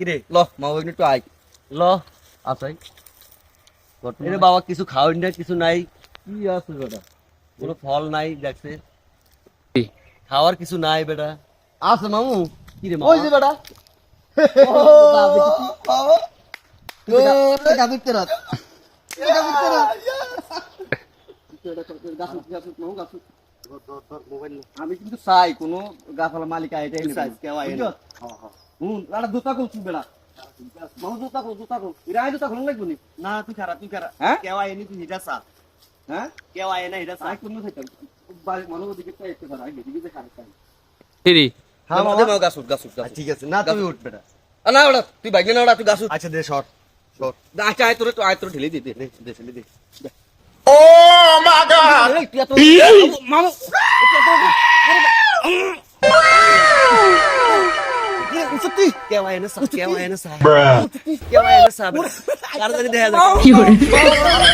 কিরে ল মামু একটু আয় ল আসাই এরে বাবা কিছু খাওয়াই না কিছু নাই কি আছে বেটা কোনো ফল নাই দেখছে খাওয়ার কিছু নাই বেটা আছে মামু কি রে ওই যে বেটা আমি কিন্তু চাই কোনো গাছওয়ালা মালিক আইটাই কেউ আই জুতা করছি বেড়া মামু জুতা কর এরা জুতা খোলা লাগবো না তুই খারাপ হ্যাঁ কেউ আইনি তুই হিটা চা হ্যাঁ কেউ আয় না হিটা চা কোনো খাইতাম মনে ওদিকে একটু খারাপ এদিকে খারাপ ফিরি হ্যাঁ মামা গাছ ঠিক আছে না তুমি উঠ বেটা না ওটা তুই বাইক না ওটা তুই গাছ আচ্ছা দে শর্ট আচ্ছা আয় তোরে ঠেলে দে ঠেলে দে ও মা গড মামু সত্যি কেউ আয় না সা কার জানি দেখা যায়